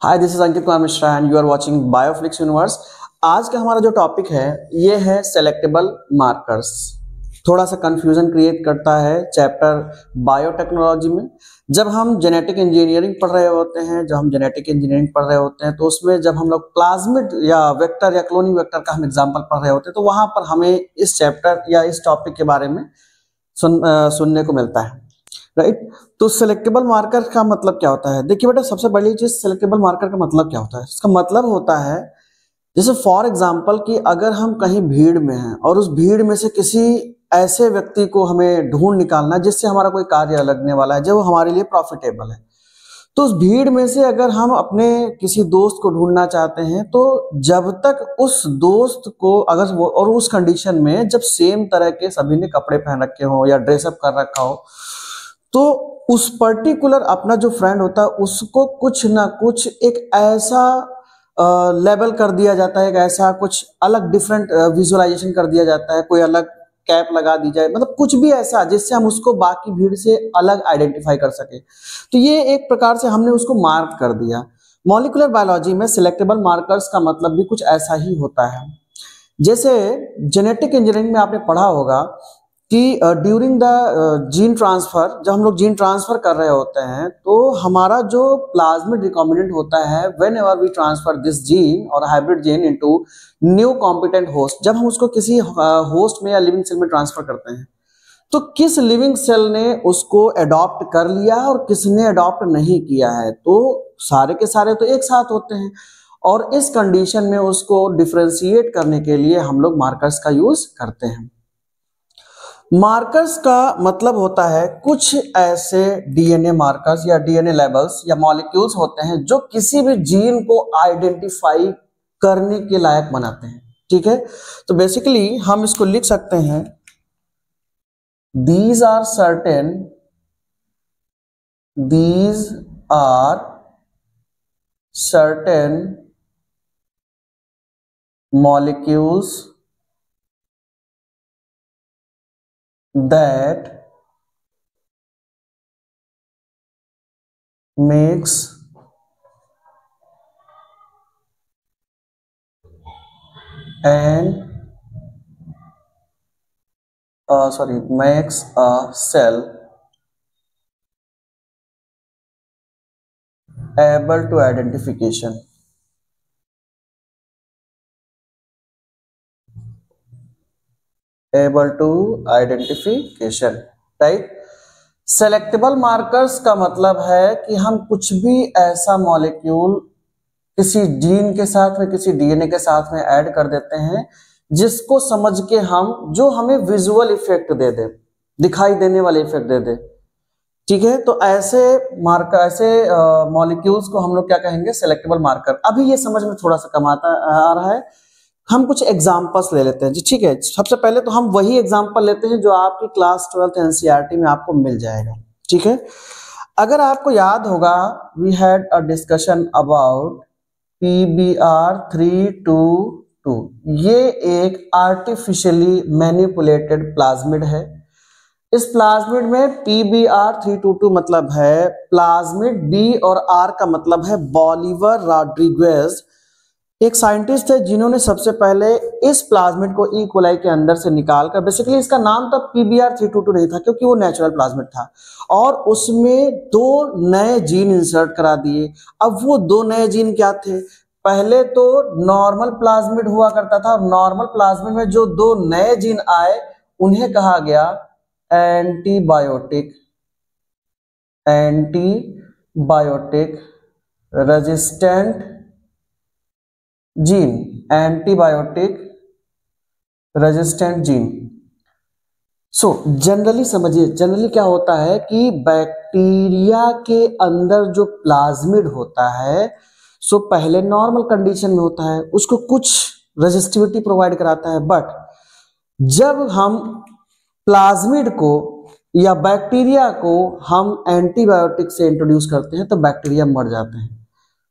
Hi, this is Ankit Kumar Mishra and you are watching Bioflix universe. आज का हमारा जो टॉपिक है ये है सेलेक्टेबल मार्कर्स। थोड़ा सा कंफ्यूजन क्रिएट करता है चैप्टर बायोटेक्नोलॉजी में। जब हम जेनेटिक इंजीनियरिंग पढ़ रहे होते हैं तो उसमें जब हम लोग प्लाज्मिड या वेक्टर या क्लोनिंग वेक्टर का हम एग्जांपल पढ़ रहे होते हैं तो वहां पर हमें इस चैप्टर या इस टॉपिक के बारे में सुनने को मिलता है, राइट। तो सिलेक्टेबल मार्कर का मतलब क्या होता है? देखिए बेटा, सबसे बड़ी चीज सिलेक्टेबल मार्कर का मतलब क्या होता है। इसका मतलब होता है जैसे फॉर एग्जांपल कि अगर हम कहीं भीड़ में हैं और उस भीड़ में से किसी ऐसे व्यक्ति को हमें ढूंढ निकालना जिससे हमारा कोई कार्य लगने वाला है, जो हमारे लिए प्रॉफिटेबल है, तो उस भीड़ में से अगर हम अपने किसी दोस्त को ढूंढना चाहते हैं तो जब तक उस दोस्त को अगर वो और उस कंडीशन में जब सेम तरह के सभी ने कपड़े पहन रखे हो या ड्रेसअप कर रखा हो, तो उस पर्टिकुलर अपना जो फ्रेंड होता है उसको कुछ ना कुछ एक ऐसा लेबल कर दिया जाता है, एक ऐसा कुछ अलग डिफरेंट विजुअलाइजेशन कर दिया जाता है, कोई अलग कैप लगा दी जाए, मतलब कुछ भी ऐसा जिससे हम उसको बाकी भीड़ से अलग आइडेंटिफाई कर सके। तो ये एक प्रकार से हमने उसको मार्क कर दिया। मॉलिक्यूलर बायोलॉजी में सिलेक्टेबल मार्कर्स का मतलब भी कुछ ऐसा ही होता है। जैसे जेनेटिक इंजीनियरिंग में आपने पढ़ा होगा कि ड्यूरिंग द जीन ट्रांसफर, जब हम लोग जीन ट्रांसफर कर रहे होते हैं तो हमारा जो प्लाज्मिड रिकॉम्बिनेंट होता है, whenever we transfer this gene or hybrid gene into new competent host, जब हम उसको किसी होस्ट में या लिविंग सेल में ट्रांसफर करते हैं तो किस लिविंग सेल ने उसको अडॉप्ट कर लिया और किसने अडॉप्ट नहीं किया है, तो सारे के सारे तो एक साथ होते हैं। और इस कंडीशन में उसको डिफरेंशिएट करने के लिए हम लोग मार्कर्स का यूज करते हैं। मार्कर्स का मतलब होता है कुछ ऐसे डीएनए मार्कर्स या डीएनए लेबल्स या मॉलिक्यूल्स होते हैं जो किसी भी जीन को आइडेंटिफाई करने के लायक बनाते हैं, ठीक है। तो बेसिकली हम इसको लिख सकते हैं, these are certain molecules that makes a cell able to identification. Right. Selectable markers का मतलब है कि हम कुछ भी ऐसा मॉलिक्यूल किसी जीन के साथ में, किसी डीएनए के साथ में ऐड कर देते हैं जिसको समझ के हम, जो हमें विजुअल इफेक्ट दे दे, दिखाई देने वाले इफेक्ट दे दे, ठीक है। तो ऐसे मार्कर, ऐसे मॉलिक्यूल्स को हम लोग क्या कहेंगे? Selectable marker. अभी ये समझ में थोड़ा सा कम आ रहा है। हम कुछ एग्जांपल्स ले लेते हैं जी, ठीक है। सबसे पहले तो हम वही एग्जांपल लेते हैं जो आपकी क्लास 12th एनसीईआरटी में आपको मिल जाएगा, ठीक है। अगर आपको याद होगा, we had a discussion about PBr322। ये एक आर्टिफिशियली मैनिपुलेटेड प्लाज्मिड है। इस प्लाज्मिड में PBr322 मतलब है प्लाज्मिड, B और R का मतलब है बॉलिवर रॉड्रिगेज। एक साइंटिस्ट है जिन्होंने सबसे पहले इस प्लाज्मिड को ई कोलाई के अंदर से निकालकर, बेसिकली इसका नाम तब PBr322 नहीं था क्योंकि वो नेचुरल प्लाज्मिड था, और उसमें 2 नए जीन इंसर्ट करा दिए। अब वो 2 नए जीन क्या थे? पहले तो नॉर्मल प्लाज्मिड हुआ करता था और नॉर्मल प्लाज्मिड में जो 2 नए जीन आए उन्हें कहा गया antibiotic resistant gene, antibiotic resistant gene. So generally समझिए, जनरली क्या होता है कि बैक्टीरिया के अंदर जो प्लाज्मिड होता है सो पहले नॉर्मल कंडीशन में होता है, उसको कुछ रेजिस्टिविटी प्रोवाइड कराता है, बट जब हम प्लाज्मिड को या बैक्टीरिया को हम एंटीबायोटिक से इंट्रोड्यूस करते हैं तो बैक्टीरिया मर जाते हैं।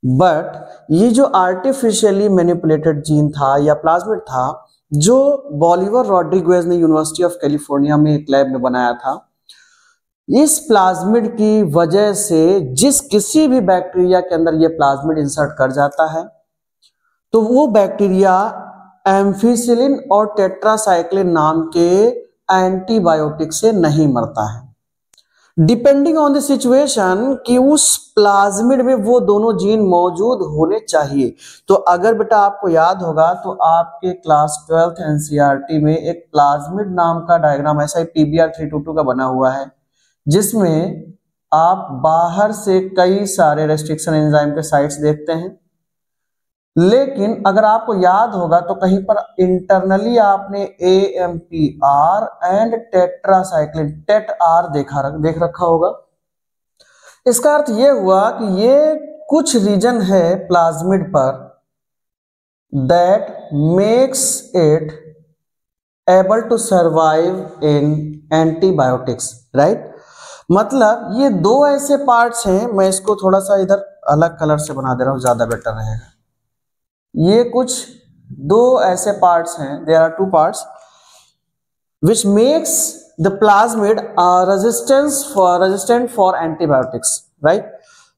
बट ये जो आर्टिफिशियली मैनिपुलेटेड जीन था या प्लाज्मिड था, जो बॉलिवर रॉड्रिगेज ने यूनिवर्सिटी ऑफ कैलिफोर्निया में एक लैब में बनाया था, इस प्लाज्मिड की वजह से जिस किसी भी बैक्टीरिया के अंदर ये प्लाज्मिड इंसर्ट कर जाता है तो वो बैक्टीरिया एम्फिसिलिन और टेट्रासाइक्लिन नाम के एंटीबायोटिक से नहीं मरता है। डिपेंडिंग ऑन द सिचुएशन कि उस प्लाज्मिड में वो दोनों जीन मौजूद होने चाहिए। तो अगर बेटा आपको याद होगा तो आपके क्लास 12th एनसीईआरटी में एक प्लाज्मिड नाम का डायग्राम ऐसा ही PBR 322 का बना हुआ है, जिसमें आप बाहर से कई सारे रेस्ट्रिक्शन एंजाइम के साइट्स देखते हैं, लेकिन अगर आपको याद होगा तो कहीं पर इंटरनली आपने AMPR एंड टेट्रासाइक्लिन TET-R देख रखा होगा। इसका अर्थ ये हुआ कि ये कुछ रीजन है प्लाज्मिड पर that makes it able to survive in antibiotics, right. मतलब ये दो ऐसे पार्ट्स हैं, मैं इसको थोड़ा सा इधर अलग कलर से बना दे रहा हूं, ज्यादा बेटर रहेगा। ये कुछ दो ऐसे पार्ट्स हैं, there are two parts which makes the plasmid resistant for antibiotics, right.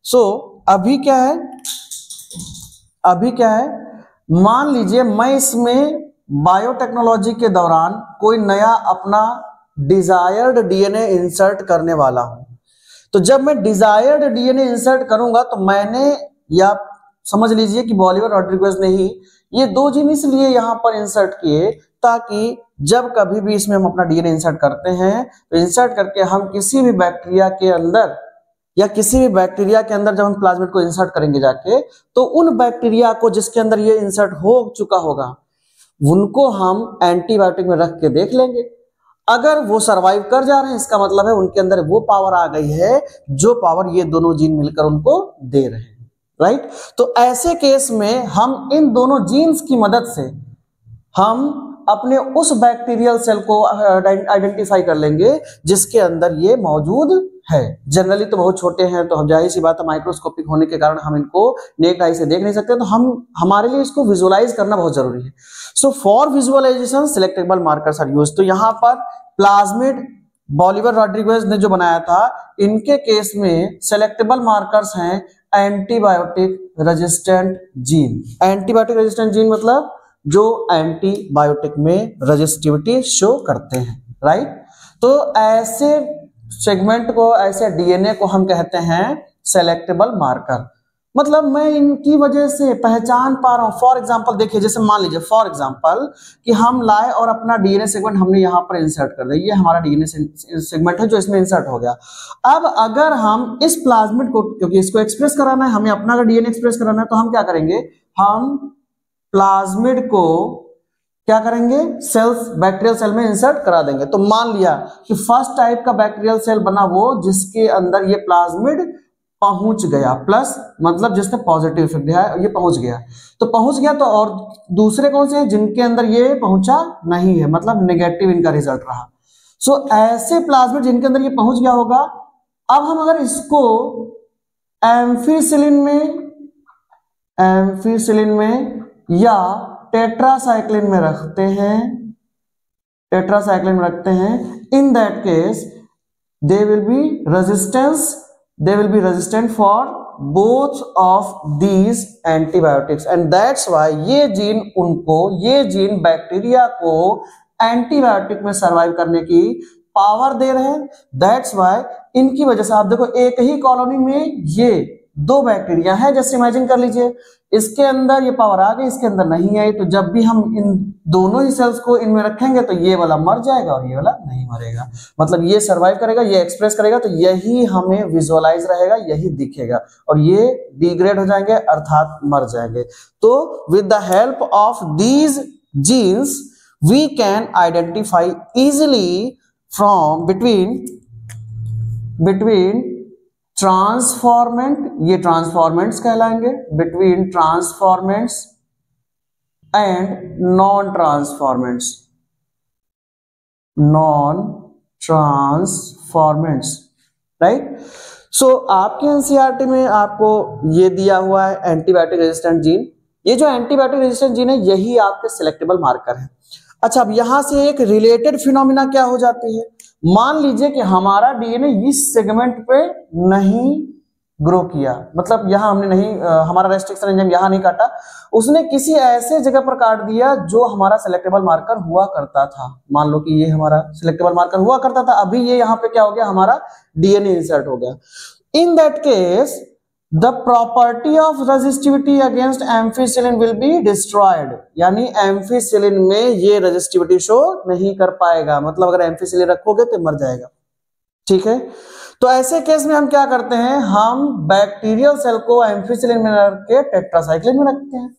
So अभी क्या है, मान लीजिए मैं इसमें बायोटेक्नोलॉजी के दौरान कोई नया अपना डिजायर्ड डीएनए इंसर्ट करने वाला हूं। तो जब मैं डिजायर्ड डीएनए इंसर्ट करूंगा तो मैंने, या समझ लीजिए कि बॉलिवर रॉड्रिगेज ने ही ये दो जीन इसलिए यहां पर इंसर्ट किए ताकि जब कभी भी इसमें हम अपना डीएनए इंसर्ट करते हैं तो इंसर्ट करके हम किसी भी बैक्टीरिया के अंदर जब हम प्लाज्मिड को इंसर्ट करेंगे जाके, तो उन बैक्टीरिया को जिसके अंदर ये इंसर्ट हो चुका होगा उनको हम एंटीबायोटिक में रख के देख लेंगे। अगर वो सरवाइव कर जा रहे हैं इसका मतलब है उनके अंदर वो पावर आ गई है जो पावर ये दोनों जीन मिलकर उनको दे रहे हैं, राइट। तो ऐसे केस में हम इन दोनों जीन्स की मदद से हम अपने उस बैक्टीरियल सेल को आइडेंटिफाई कर लेंगे जिसके अंदर ये मौजूद है। जनरली तो बहुत छोटे हैं, तो हम जाहिर सी बात है माइक्रोस्कोपिक होने के कारण हम इनको नेक्ड आई से देख नहीं सकते, तो हमारे लिए इसको विजुअलाइज करना बहुत जरूरी है। So for visualization selectable markers are used. तो यहाँ पर प्लाज्मिड बॉलिवर रॉड्रिगेज ने जो बनाया था, इनके केस में सेलेक्टेबल मार्कर्स हैं antibiotic resistant gene. Antibiotic resistant gene मतलब जो एंटीबायोटिक में रेजिस्टिविटी शो करते हैं, राइट। तो ऐसे सेगमेंट को, ऐसे डीएनए को हम कहते हैं सेलेक्टेबल मार्कर। मतलब मैं इनकी वजह से पहचान पा रहा हूं। फॉर एग्जांपल देखिए, जैसे मान लीजिए फॉर एग्जांपल कि हम लाए और अपना डीएनए सेगमेंट हमने यहां पर इंसर्ट कर दिया, ये हमारा डीएनए सेगमेंट है जो इसमें इंसर्ट हो गया। अब अगर हम इस प्लाज्मिड को, क्योंकि इसको एक्सप्रेस कराना है, हमें अपना डीएनए एक्सप्रेस कराना है, तो हम क्या करेंगे, हम प्लाज्मिड को क्या करेंगे, सेल्स, बैक्टीरियल सेल में इंसर्ट करा देंगे। तो मान लिया कि फर्स्ट टाइप का बैक्टीरियल सेल बना वो जिसके अंदर ये प्लाज्मिड पहुंच गया, प्लस मतलब जिसने पॉजिटिव इफेक्ट दिया है, ये पहुंच गया। तो पहुंच गया, तो और दूसरे कौन से हैं जिनके अंदर ये पहुंचा नहीं है, मतलब नेगेटिव इनका रिजल्ट रहा। सो ऐसे प्लाज्मिड जिनके अंदर ये पहुंच गया होगा, अब हम अगर इसको एम्फिसिलिन में या टेट्रासाइक्लिन में रखते हैं, in that case they will be resistant for both of these antibiotics, and that's why ये जीन बैक्टीरिया को एंटीबायोटिक में सर्वाइव करने की पावर दे रहे हैं। दैट्स व्हाई इनकी वजह से आप देखो एक ही कॉलोनी में ये दो बैक्टीरिया है, जैसे इमेजिन कर लीजिए इसके अंदर ये पावर आ गई, इसके अंदर नहीं आई, तो जब भी हम इन दोनों ही सेल्स को इनमें रखेंगे तो ये वाला मर जाएगा और ये वाला नहीं मरेगा। मतलब ये सर्वाइव करेगा, ये एक्सप्रेस करेगा, तो यही हमें विजुअलाइज रहेगा, यही दिखेगा, और ये डिग्रेड हो जाएंगे अर्थात मर जाएंगे। तो with the help of these genes we can identify easily from between transformant, ये ट्रांसफॉर्मेंट्स कहलाएंगे, between transformants and non transformants, right. So आपके एनसीईआरटी में आपको ये दिया हुआ है एंटीबायोटिक रेजिस्टेंट जीन। ये जो एंटीबायोटिक रेजिस्टेंट जीन है यही आपके सिलेक्टेबल मार्कर है। अच्छा, अब यहां से एक रिलेटेड फिनोमिना क्या हो जाती है, मान लीजिए कि हमारा डीएनए इस सेगमेंट पे नहीं ग्रो किया, मतलब यहां हमने नहीं हमारा रेस्ट्रिक्शन एंजाइम यहां नहीं काटा, उसने किसी ऐसे जगह पर काट दिया जो हमारा सिलेक्टेबल मार्कर हुआ करता था। मान लो कि ये हमारा सिलेक्टेबल मार्कर हुआ करता था, अभी ये यहां पे क्या हो गया, हमारा डीएनए इंसर्ट हो गया। In that case the property of resistivity against amphisilin will be destroyed, यानी एम्फिसिलिन में ये रेजिस्टिविटी शो नहीं कर पाएगा, मतलब अगर एम्फिसिलिन रखोगे तो मर जाएगा। ठीक है, तो ऐसे केस में हम क्या करते हैं, हम बैक्टीरियल सेल को एम्फिसिलिन में रख के टेट्रासाइक्लिन में रखते हैं।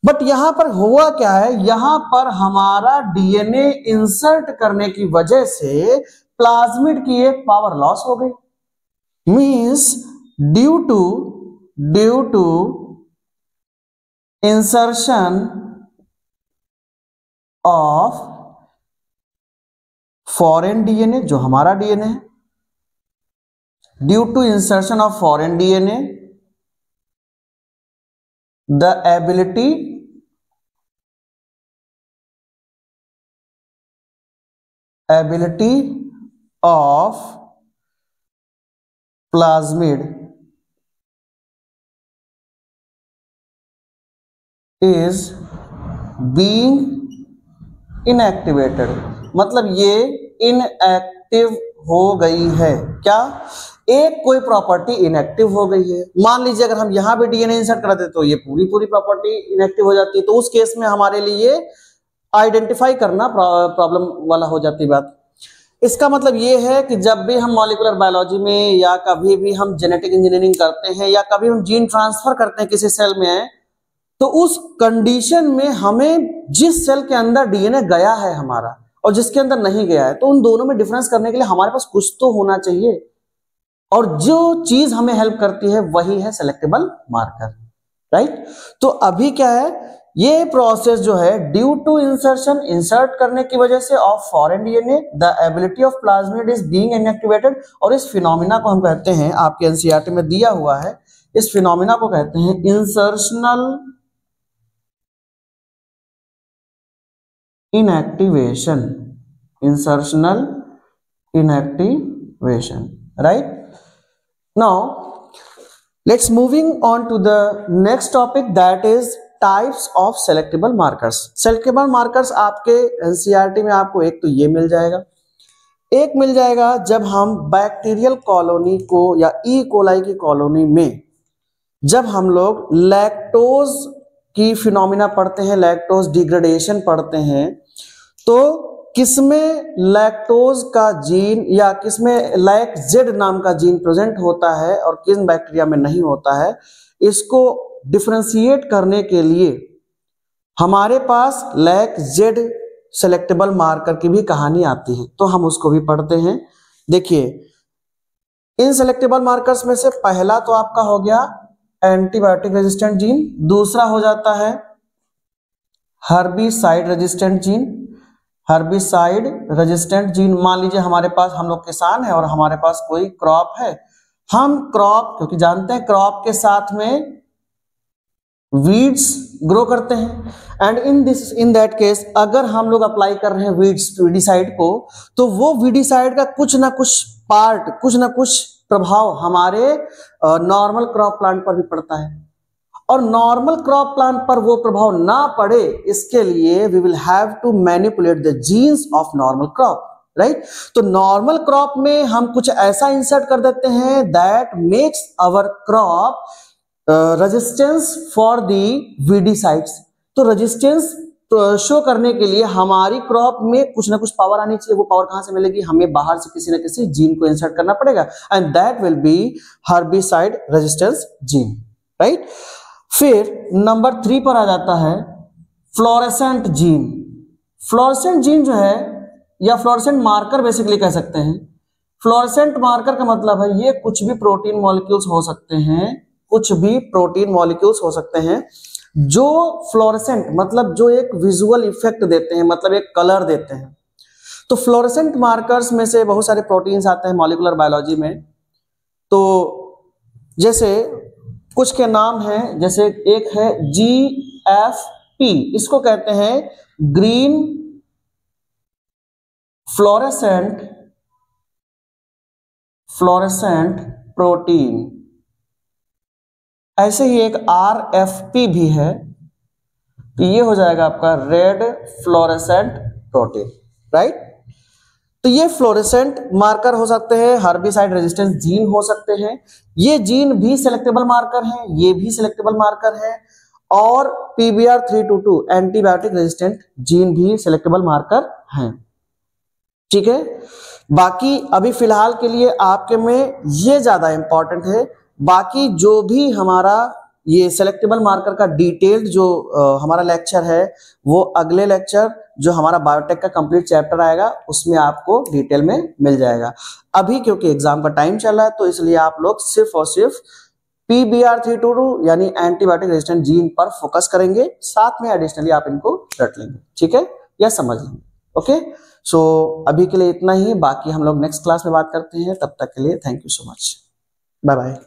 बट यहां पर हुआ क्या है, यहां पर हमारा डीएनए इंसर्ट करने की वजह से प्लाज्मिड की एक पावर लॉस हो गई। Means due to insertion of foreign DNA, जो हमारा डीएनए है, due to insertion of foreign DNA, the ability of plasmid is being inactivated, मतलब ये इनएक्टिव हो गई है। क्या, एक कोई प्रॉपर्टी इनएक्टिव हो गई है। मान लीजिए अगर हम यहां भी डीएनए इंसर्ट कर देते तो ये पूरी प्रॉपर्टी इनएक्टिव हो जाती है, तो उस केस में हमारे लिए आइडेंटिफाई करना प्रॉब्लम वाला हो जाती बात। इसका मतलब ये है कि जब भी हम मॉलिक्यूलर बायोलॉजी में या कभी भी हम जेनेटिक इंजीनियरिंग करते हैं या कभी हम जीन ट्रांसफर करते हैं किसी सेल में, तो उस कंडीशन में हमें जिस सेल के अंदर डीएनए गया है हमारा और जिसके अंदर नहीं गया है, तो उन दोनों में डिफरेंस करने के लिए हमारे पास कुछ तो होना चाहिए, और जो चीज हमें हेल्प करती है वही है सेलेक्टेबल मार्कर, राइट। तो अभी क्या है, ये प्रोसेस जो है ड्यू टू इंसर्शन, इंसर्ट करने की वजह से of foreign DNA, the ability of plasmid is being inactivated, और इस फिनोमिना को हम कहते हैं, आपके एनसीईआरटी में दिया हुआ है, इस फिनोमिना को कहते हैं insertional inactivation, insertional inactivation, right? Now let's moving on to the next topic, that is types of selectable markers. selectable markers आपके एनसीईआरटी में आपको एक तो ये मिल जाएगा, एक मिल जाएगा जब हम बैक्टीरियल कॉलोनी को या ई कोलाई की कॉलोनी में जब हम लोग लैक्टोज की फिनोमिना पढ़ते हैं, लैक्टोज डिग्रेडेशन पढ़ते हैं, तो किसमें लैक्टोज का जीन या किसमें लैक्जेड नाम का जीन प्रेजेंट होता है और किस बैक्टीरिया में नहीं होता है, इसको डिफरेंशिएट करने के लिए हमारे पास लैक्जेड सेलेक्टेबल मार्कर की भी कहानी आती है, तो हम उसको भी पढ़ते हैं। देखिए, इन सेलेक्टेबल मार्कर्स में से पहला तो आपका हो गया एंटीबायोटिक रेजिस्टेंट जीन, दूसरा हो जाता है herbicide resistant gene. Herbicide resistant gene, मान लीजिए हमारे पास, हम लोग किसान है और हमारे पास कोई क्रॉप है, हम क्रॉप, क्योंकि जानते हैं क्रॉप के साथ में वीड्स ग्रो करते हैं, एंड इन दैट केस अगर हम लोग अप्लाई कर रहे हैं वीडिसाइड को, तो वो वीडिसाइड का कुछ ना कुछ पार्ट, कुछ ना कुछ प्रभाव हमारे नॉर्मल क्रॉप प्लांट पर भी पड़ता है, और नॉर्मल क्रॉप प्लांट पर वो प्रभाव ना पड़े, इसके लिए we will have to manipulate the genes of normal crop, right. तो नॉर्मल क्रॉप में हम कुछ ऐसा इंसर्ट कर देते हैं that makes our crop resistance for the weedicides. तो रेजिस्टेंस शो करने के लिए हमारी क्रॉप में कुछ ना कुछ पावर आनी चाहिए। वो पावर कहां से मिलेगी, हमें बाहर से किसी ना किसी जीन को इंसर्ट करना पड़ेगा, and that will be herbicide resistance gene, right. फिर नंबर 3 पर आ जाता है फ्लोरेसेंट जीन। फ्लोरेसेंट जीन जो है, या फ्लोरेसेंट मार्कर बेसिकली कह सकते हैं। फ्लोरेसेंट मार्कर का मतलब है ये कुछ भी प्रोटीन मॉलिक्यूल्स हो सकते हैं, कुछ भी प्रोटीन मॉलिक्यूल्स हो सकते हैं जो फ्लोरेसेंट, मतलब जो एक विजुअल इफेक्ट देते हैं, मतलब एक कलर देते हैं। तो फ्लोरेसेंट मार्कर्स में से बहुत सारे प्रोटीन्स आते हैं मॉलिक्यूलर बायोलॉजी में। तो जैसे कुछ के नाम हैं, जैसे एक है GFP, इसको कहते हैं ग्रीन फ्लोरेसेंट फ्लोरेसेंट प्रोटीन। ऐसे ही एक RFP भी है, तो ये हो जाएगा आपका रेड फ्लोरेसेंट प्रोटीन, राइट। तो ये फ्लोरेसेंट मार्कर हो सकते हैं, हर्बिसाइड रेजिस्टेंस जीन हो सकते हैं, ये जीन भी सिलेक्टेबल मार्कर हैं, ये भी सिलेक्टेबल मार्कर है, और PBR322 एंटीबायोटिक रेजिस्टेंट जीन भी सिलेक्टेबल मार्कर हैं, ठीक है। बाकी अभी फिलहाल के लिए आपके में ये ज्यादा इंपॉर्टेंट है। बाकी जो भी हमारा ये सेलेक्टेबल मार्कर का डिटेल्ड जो हमारा लेक्चर है, वो अगले लेक्चर जो हमारा बायोटेक का कंप्लीट चैप्टर आएगा उसमें आपको डिटेल में मिल जाएगा। अभी क्योंकि एग्जाम का टाइम चल रहा है तो इसलिए आप लोग सिर्फ और सिर्फ PBR322 यानी एंटीबायोटिक रेजिस्टेंट जीन पर फोकस करेंगे, साथ में एडिशनली आप इनको रट लेंगे, ठीक है, या समझ लेंगे। ओके, सो अभी के लिए इतना ही, बाकी हम लोग नेक्स्ट क्लास में बात करते हैं। तब तक के लिए thank you so much, bye bye.